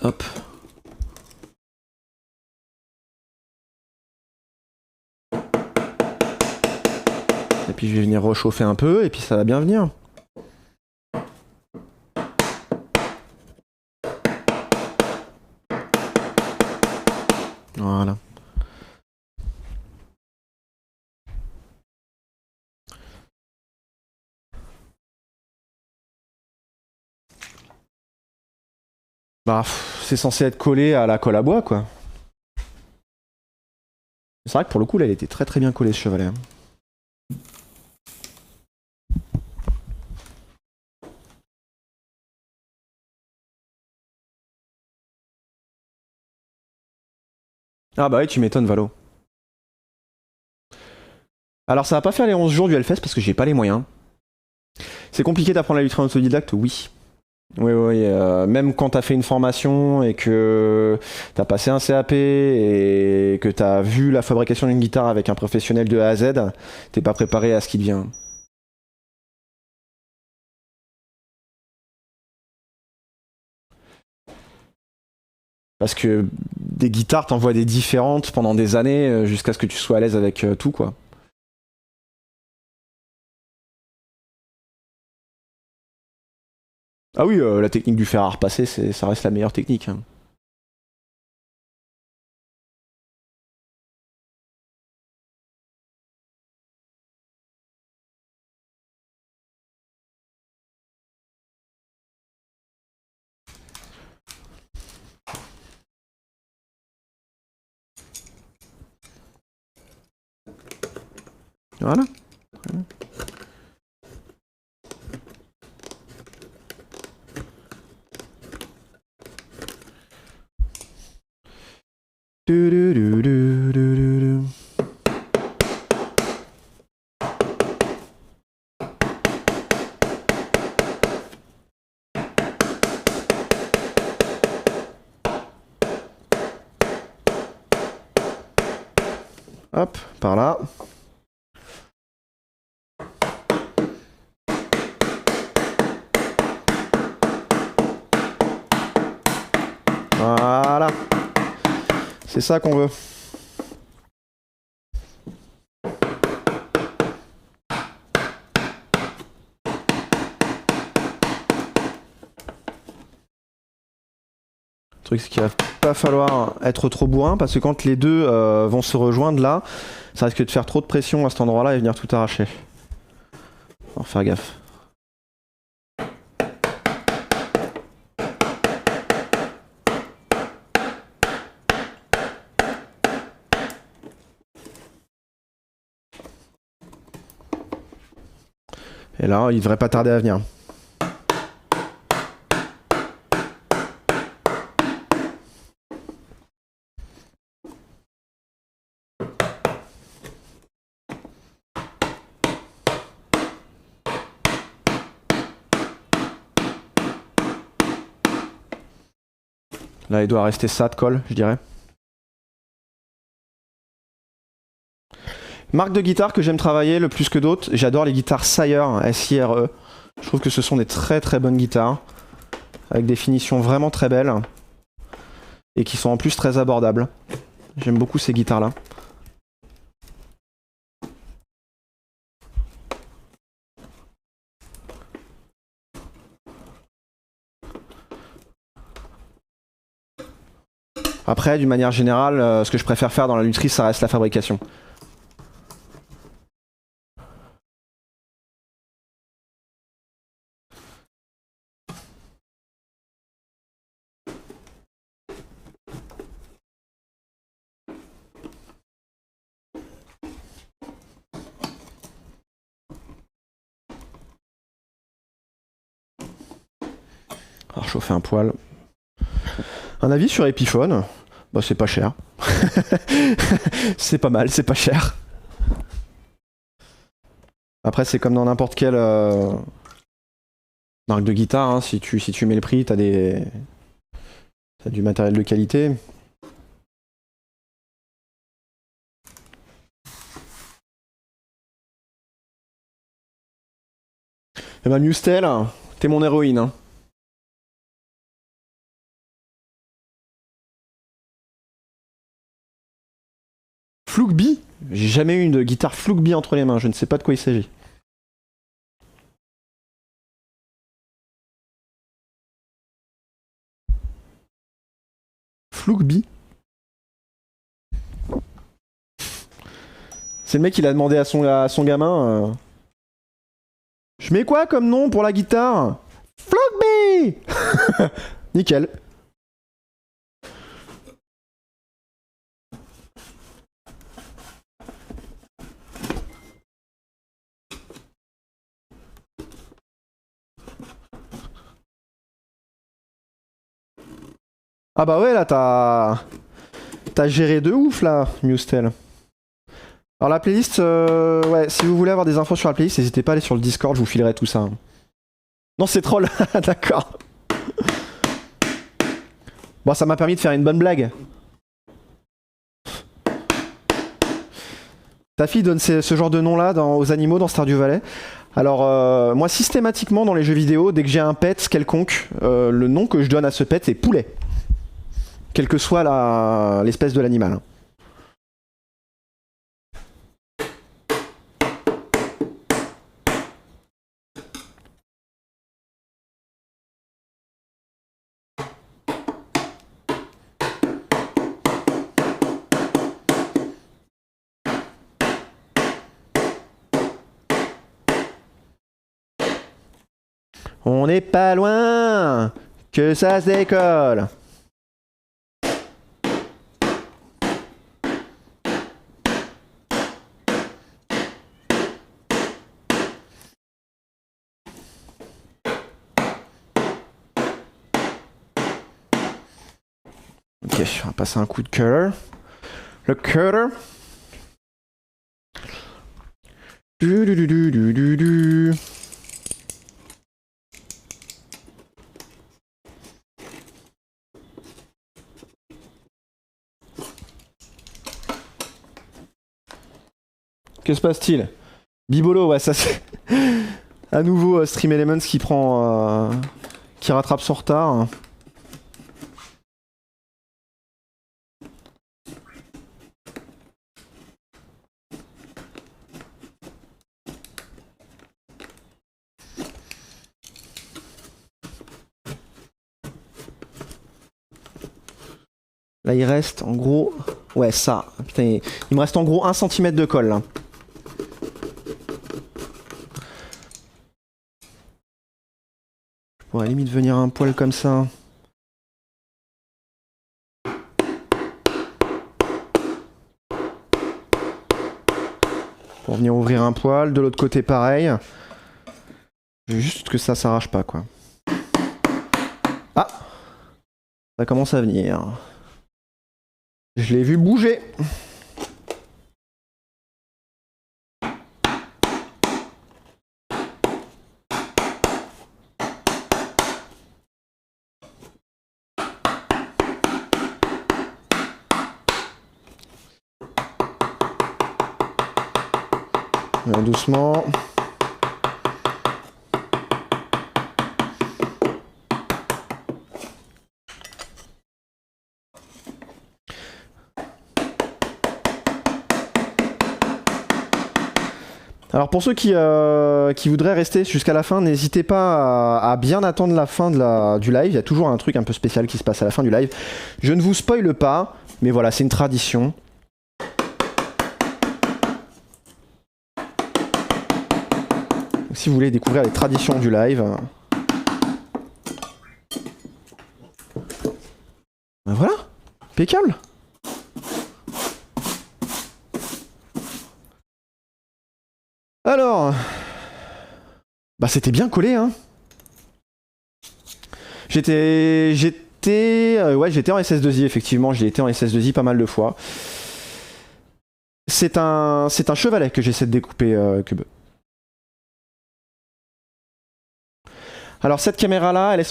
Hop. Et puis je vais venir rechauffer un peu et puis ça va bien venir. Voilà. Bah, c'est censé être collé à la colle à bois, quoi. C'est vrai que pour le coup, là, il était très très bien collé, ce chevalet. Ah bah oui, tu m'étonnes, Valo. Alors, ça va pas faire les 11 jours du Hellfest parce que j'ai pas les moyens. C'est compliqué d'apprendre la lutherie en autodidacte, oui. Oui, oui, même quand t'as fait une formation et que t'as passé un CAP et que t'as vu la fabrication d'une guitare avec un professionnel de A à Z, t'es pas préparé à ce qui devient. Parce que des guitares, t'en vois des différentes pendant des années jusqu'à ce que tu sois à l'aise avec tout, quoi. Ah oui, la technique du fer à repasser, ça reste la meilleure technique, hein. Voilà. Du, du, du, du, du, du, du. Hop, par là. Voilà. C'est ça qu'on veut. Le truc, c'est qu'il va pas falloir être trop bourrin parce que quand les deux vont se rejoindre là, ça risque de faire trop de pression à cet endroit-là et venir tout arracher. Faut faire gaffe. Et là, il devrait pas tarder à venir. Là, il doit rester ça de colle, je dirais. Marque de guitare que j'aime travailler le plus que d'autres, j'adore les guitares Sire, S-I-R-E. Je trouve que ce sont des très très bonnes guitares, avec des finitions vraiment très belles, et qui sont en plus très abordables. J'aime beaucoup ces guitares-là. Après, d'une manière générale, ce que je préfère faire dans la lutherie, ça reste la fabrication. Alors, chauffer un poil. Un avis sur Epiphone, bah c'est pas cher. C'est pas mal, c'est pas cher. Après, c'est comme dans n'importe quelle marque de guitare, hein. Si tu mets le prix, t'as du matériel de qualité. Eh ben, Newstel, t'es mon héroïne, hein. Flookby? J'ai jamais eu une guitare Flookby entre les mains, je ne sais pas de quoi il s'agit. Flookby? C'est le mec qui l'a demandé à son gamin. Je mets quoi comme nom pour la guitare? Flookby. Nickel. Ah bah ouais, là, t'as géré de ouf, là, Mustel. Alors la playlist, ouais, si vous voulez avoir des infos sur la playlist, n'hésitez pas à aller sur le Discord, je vous filerai tout ça. Non, c'est troll. D'accord. Bon, ça m'a permis de faire une bonne blague. Ta fille donne ce genre de nom-là aux animaux dans Stardew Valley. Alors, moi, systématiquement, dans les jeux vidéo, dès que j'ai un pet quelconque, le nom que je donne à ce pet, c'est poulet. Quelle que soit l'espèce de l'animal. On n'est pas loin que ça se décolle. Ok, on va passer un coup de cutter. Le cutter. Du. Que se passe-t-il? Bibolo, ouais, ça c'est... à nouveau Stream Elements qui prend... qui rattrape son retard. Là il reste en gros... Ouais ça, putain, il me reste en gros 1 cm de colle là. Je pourrais limite venir un poil comme ça. Pour venir ouvrir un poil, de l'autre côté pareil. Juste que ça s'arrache pas quoi. Ah! Ça commence à venir. Je l'ai vu bouger. Doucement. Alors pour ceux qui voudraient rester jusqu'à la fin, n'hésitez pas à bien attendre la fin du live. Il y a toujours un truc un peu spécial qui se passe à la fin du live. Je ne vous spoile pas, mais voilà, c'est une tradition. Donc, si vous voulez découvrir les traditions du live... Ben voilà, impeccable. Alors, bah c'était bien collé, hein. J'étais en SS2I effectivement, j'ai été en SS2I pas mal de fois. C'est un chevalet que j'essaie de découper, Cube. Alors cette caméra là, elle est